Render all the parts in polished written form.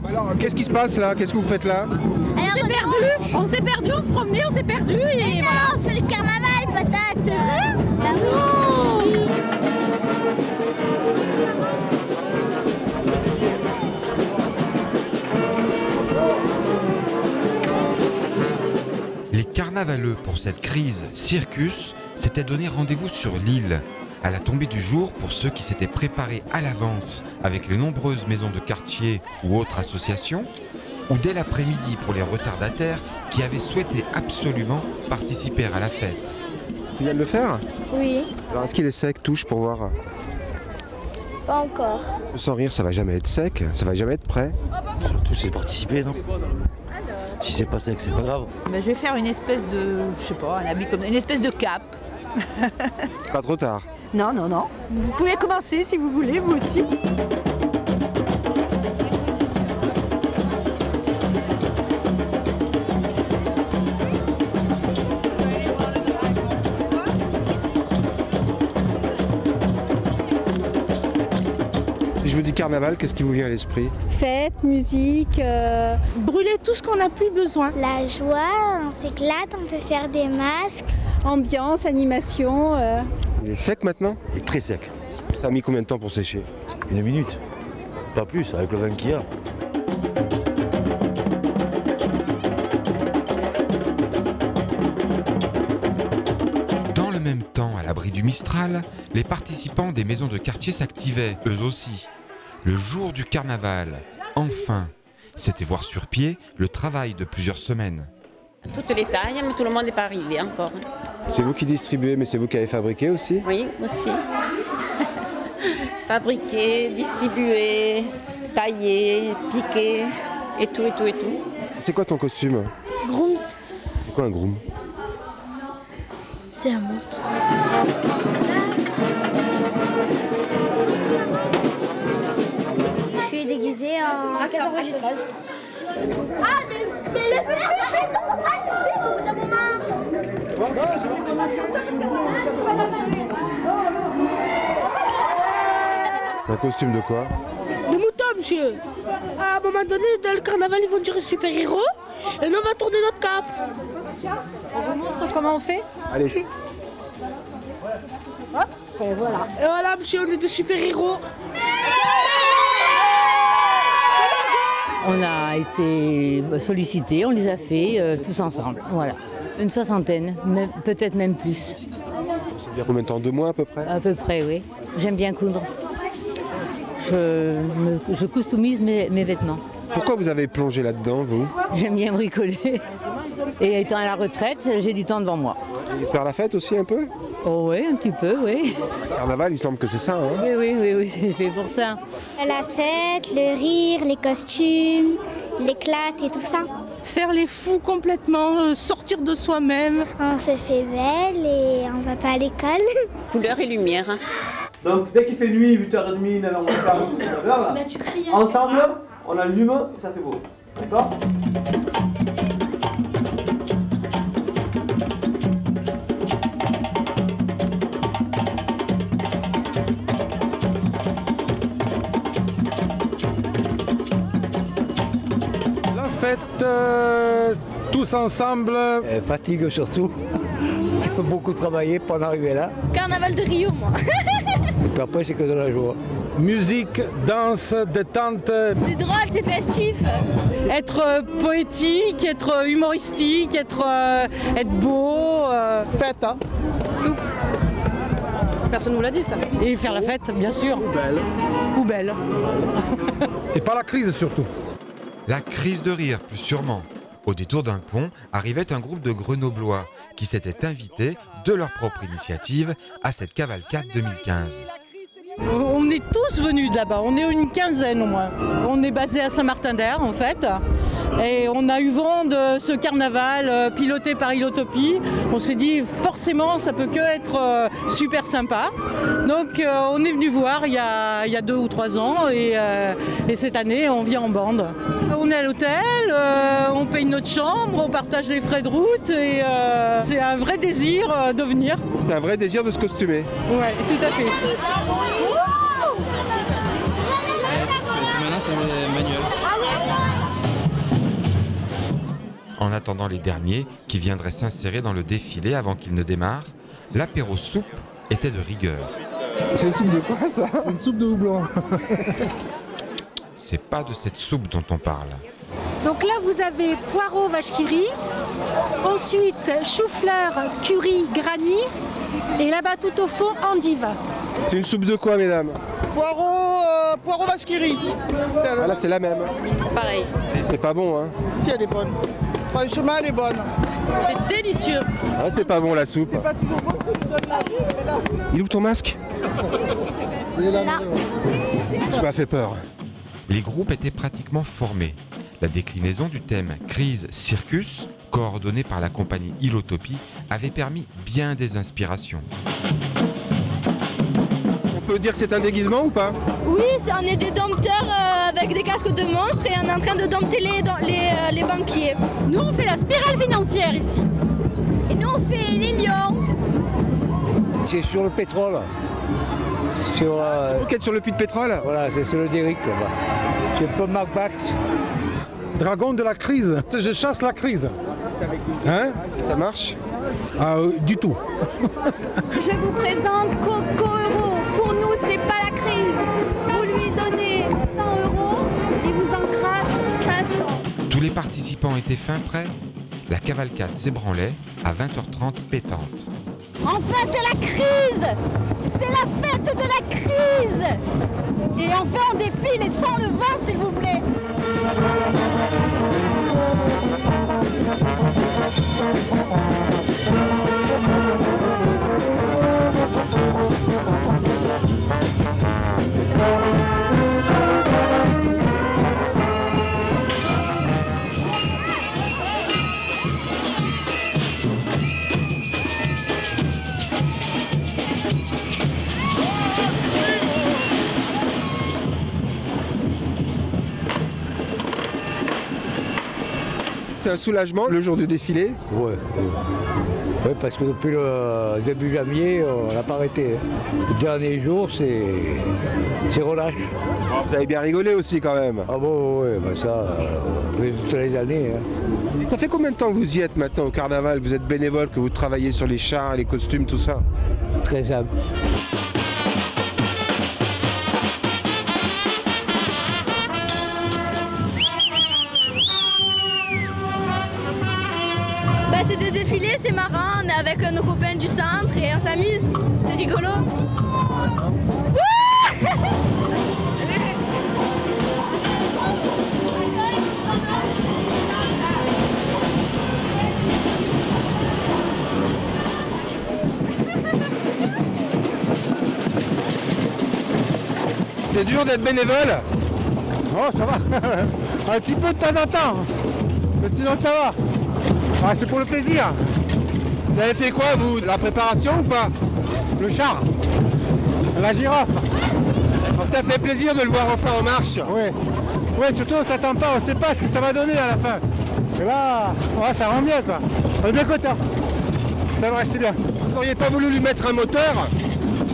Alors, qu'est-ce qui se passe là? Qu'est-ce que vous faites là? On s'est perdu, on se promenait, on s'est perdu et non, voilà. on fait le carnaval, patate. Bah Non. oui. Les carnavaleux pour cette crise circus s'étaient donné rendez-vous sur l'île. À la tombée du jour, pour ceux qui s'étaient préparés à l'avance avec les nombreuses maisons de quartier ou autres associations, ou dès l'après-midi pour les retardataires qui avaient souhaité absolument participer à la fête. Tu viens de le faire? Oui, Alors, est-ce qu'il est sec? Touche pour voir. pas encore. Sans rire, ça va jamais être sec, ça va jamais être prêt. Surtout c'est participer, non? Si c'est pas sec, c'est pas grave. Ben, je vais faire une espèce de, je sais pas, un habit comme une espèce de cape. Pas trop tard. Non, non, non. Vous pouvez commencer si vous voulez, vous aussi. Si je vous dis carnaval, qu'est-ce qui vous vient à l'esprit? Fête, musique, Brûler tout ce qu'on n'a plus besoin. La joie, on s'éclate, on peut faire des masques. ambiance, animation. Il est sec maintenant? Il est très sec. Ça a mis combien de temps pour sécher? 1 minute. Pas plus, avec le vin qu'il y a. Dans le même temps, à l'abri du Mistral, les participants des maisons de quartier s'activaient, eux aussi. Le jour du carnaval, enfin, c'était voir sur pied le travail de plusieurs semaines. Toutes les tailles, mais tout le monde n'est pas arrivé encore. C'est vous qui distribuez, mais c'est vous qui avez fabriqué aussi? Oui, aussi. Fabriquer, distribuer, tailler, piquer, et tout, et tout, et tout. C'est quoi ton costume? Grooms, C'est quoi un groom? c'est un monstre. Je suis déguisée en caisse enregistreuse. Ah, Un costume de quoi? De mouton, monsieur. À un moment donné, dans le carnaval, ils vont dire super-héros. Et nous, on va tourner notre cape. Je vous montre comment on fait. Allez. Hop, et voilà. Et voilà, monsieur, on est des super-héros. On a été sollicités, on les a fait tous ensemble. Voilà. Une soixantaine, peut-être même plus. Ça veut dire combien de temps? 2 mois à peu près? À peu près, oui. J'aime bien coudre. Je customise mes vêtements. Pourquoi vous avez plongé là-dedans, vous? J'aime bien bricoler. Et étant à la retraite, j'ai du temps devant moi. Et faire la fête aussi un peu? Oh oui, un petit peu, oui. Le carnaval, il semble que c'est ça, hein? Oui, c'est fait pour ça. La fête, le rire, les costumes, l'éclat et tout ça. Faire les fous complètement, sortir de soi-même. On se fait belle et on va pas à l'école. Couleur et lumière. Donc dès qu'il fait nuit, 8h30, 9h, là, ensemble, on allume et ça fait beau. D'accord? La fête, tous ensemble. Fatigue surtout. Il faut beaucoup travailler pour en arriver là. Carnaval de Rio, moi. Et puis après, c'est que de la joie. Musique, danse, détente. C'est drôle, c'est festif. Être poétique, être humoristique, être beau. Fête, hein? Personne ne vous l'a dit ça. Et faire la fête, bien sûr. Ou belle. Et pas la crise surtout. La crise de rire, plus sûrement. Au détour d'un pont, arrivait un groupe de Grenoblois qui s'étaient invités, de leur propre initiative, à cette cavalcade 2015. On est tous venus de là-bas, on est une quinzaine au moins. On est basé à Saint-Martin-d'Air en fait. Et on a eu vent de ce carnaval piloté par Ilotopie. On s'est dit forcément ça peut que être super sympa. Donc on est venu voir il y a 2 ou 3 ans et cette année on vient en bande. On est à l'hôtel, on paye notre chambre, on partage les frais de route et c'est un vrai désir de venir. C'est un vrai désir de se costumer. Ouais, tout à fait. Maintenant c'est manuel. En attendant les derniers qui viendraient s'insérer dans le défilé avant qu'il ne démarre, l'apéro soupe était de rigueur. C'est une soupe de quoi ça? Une soupe de houblon. C'est pas de cette soupe dont on parle. Donc là, vous avez poireaux vache qui rit, ensuite chou-fleur, curry, granny, et là-bas tout au fond, endive. C'est une soupe de quoi, mesdames? Poireaux vache qui rit. Ah là, c'est la même. Pareil. C'est pas bon, hein? Si, elle est bonne. Franchement, elle est bonne. C'est délicieux. Ah, c'est pas bon la soupe. C'est pas toujours bon qu'on donne la vie, mais là... Il est où ton masque? Là. Tu m'as fait peur. Les groupes étaient pratiquement formés. La déclinaison du thème Crise Circus, coordonnée par la compagnie Ilotopie, avait permis bien des inspirations. On peut dire que c'est un déguisement ou pas? Oui, on est des dompteurs avec des casques de monstres et on est en train de dompter les banquiers. Nous, on fait la spirale financière ici. Et nous, on fait les lions. C'est sur le pétrole. Sur, Enquête sur le puits de pétrole? voilà, c'est sur le Derrick là-bas. C'est Paul McBax. Dragon de la crise. Je chasse la crise. Hein? Ça marche? Ah, du tout. Je vous présente Coco Euro. Pour nous, c'est pas la crise. Vous lui donnez 100 €, il vous en crache 500. Tous les participants étaient fin prêts. La cavalcade s'ébranlait à 20h30 pétante. Enfin, c'est la crise. C'est la fête de la crise. Et enfin, on défile et sans le vent, s'il vous plaît. C'est un soulagement le jour du défilé? Ouais. Ouais, parce que depuis le début janvier, on n'a pas arrêté. Le dernier jour, c'est relâche. Vous avez bien rigolé aussi quand même. Ah bon, ouais, bah ça, on fait toutes les années. Hein. Et ça fait combien de temps que vous y êtes maintenant au carnaval? Vous êtes bénévole, que vous travaillez sur les chars, les costumes, tout ça? 13 ans. C'est des défilés, c'est marrant, on est avec nos copains du centre et on s'amuse, c'est rigolo. C'est dur d'être bénévole? Oh, ça va. Un petit peu de temps en temps. Mais sinon, ça va. Ah, c'est pour le plaisir. Vous avez fait quoi, vous? La préparation ou pas? Le char. La girafe. Alors, ça fait plaisir de le voir enfin en marche. Oui. Oui, surtout on s'attend pas, on sait pas ce que ça va donner à la fin. Et là, ouais, ça rend bien quoi. On est bien content. C'est vrai, c'est bien. Vous n'auriez pas voulu lui mettre un moteur?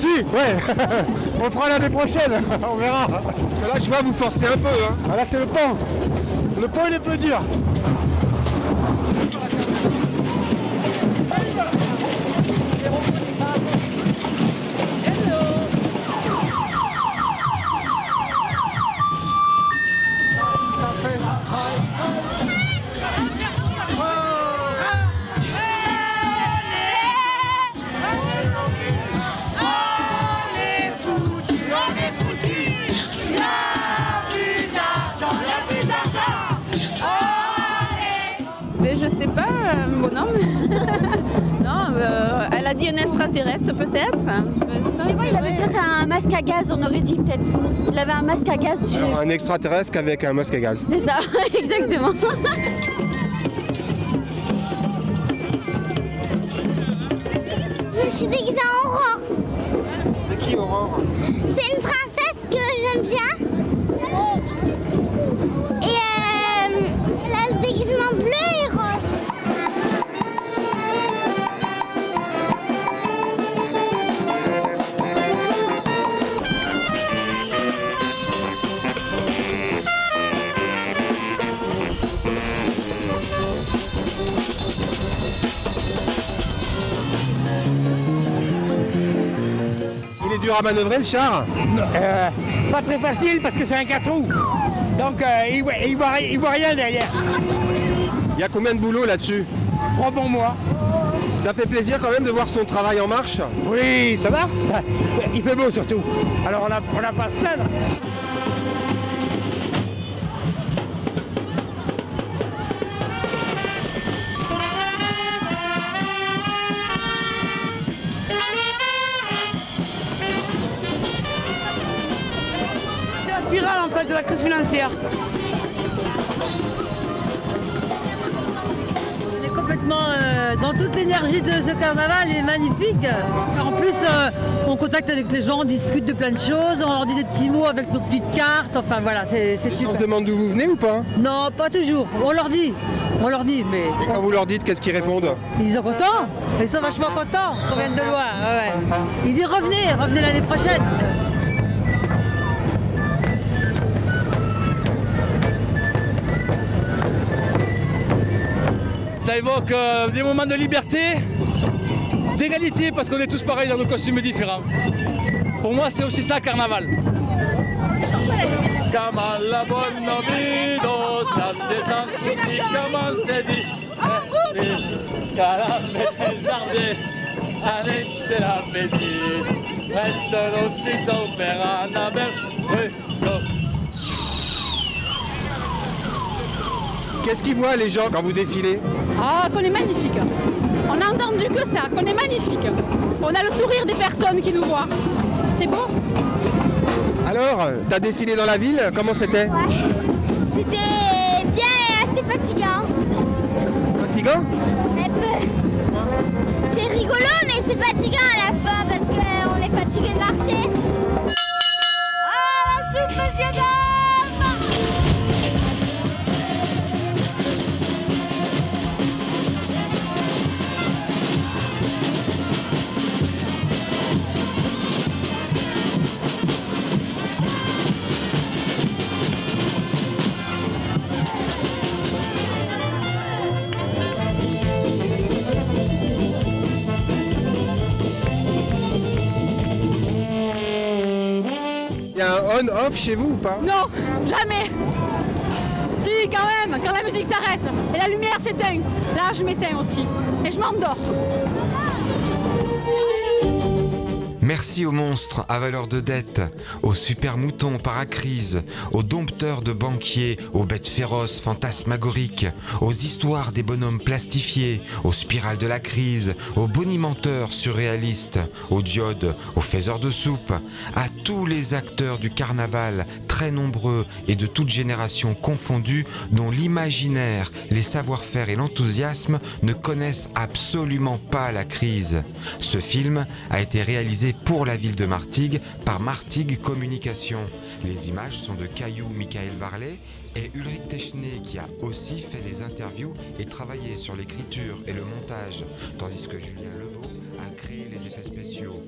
Si, ouais. On fera l'année prochaine, on verra. Là, je vois vous forcer un peu. Hein. Ah, là, c'est le pont. Le pont, il est peu dur. Mais je sais pas, bonhomme. Non, elle a dit un extraterrestre peut-être. Je sais pas, il avait peut-être un masque à gaz, on aurait dit peut-être. Il avait un masque à gaz. Alors, un extraterrestre avec un masque à gaz. C'est ça, exactement. Je me suis déguisée en Aurore. C'est qui Aurore? C'est une princesse que j'aime bien. Et elle a le déguisement bleu et rose. dur à manœuvrer le char? Pas très facile parce que c'est un 4 roues. Donc il voit rien derrière. Il y a combien de boulot là-dessus? 3 bons mois. Ça fait plaisir quand même de voir son travail en marche? Oui, ça va. Il fait beau surtout. Alors on n'a pas à se plaindre. C'est la spirale en fait de la crise financière. On est complètement dans toute l'énergie de ce carnaval, il est magnifique. En plus, on contacte avec les gens, on discute de plein de choses, on leur dit des petits mots avec nos petites cartes, enfin voilà, c'est super. On se demande d'où vous venez ou pas? Non, pas toujours, on leur dit, mais... Et quand vous leur dites, qu'est-ce qu'ils répondent? Ils sont contents, ils sont vachement contents qu'on vienne de loin. Ouais. Ils disent revenez l'année prochaine. Ça évoque des moments de liberté, d'égalité, parce qu'on est tous pareils dans nos costumes différents. Pour moi, c'est aussi ça, carnaval. Comment la bonne vie, sans soucis, comment c'est dit. Calamèche d'argent, allez, c'est la paisible. Reste aussi son père, Annabelle. Qu'est-ce qu'ils voient les gens quand vous défilez? Ah, qu'on est magnifique. On a entendu que ça, qu'on est magnifique. On a le sourire des personnes qui nous voient. C'est beau. Alors, t'as défilé dans la ville, comment c'était? Ouais. C'était bien et assez fatigant. Fatigant? Un peu. C'est rigolo, mais c'est fatigant à la fin parce qu'on est fatigué de marcher. Ah, la soupe, monsieur dame! Il y a un on-off chez vous ou pas? Non, jamais. Si, quand même, quand la musique s'arrête et la lumière s'éteint, là je m'éteins aussi et je m'endors. Merci aux monstres à valeur de dette, aux super moutons paracrises, aux dompteurs de banquiers, aux bêtes féroces fantasmagoriques, aux histoires des bonhommes plastifiés, aux spirales de la crise, aux bonimenteurs surréalistes, aux diodes, aux faiseurs de soupe, à tous les acteurs du carnaval, très nombreux et de toutes générations confondues, dont l'imaginaire, les savoir-faire et l'enthousiasme ne connaissent absolument pas la crise. Ce film a été réalisé pour la ville de Martigues par Martigues Communication. Les images sont de Caillou Michael Varlet et Ulrich Techné qui a aussi fait les interviews et travaillé sur l'écriture et le montage, tandis que Julien Lebeau a créé les effets spéciaux.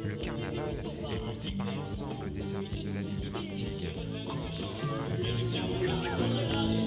Le carnaval est porté par l'ensemble des services de la ville de Martigues, coordonné par la direction culturelle.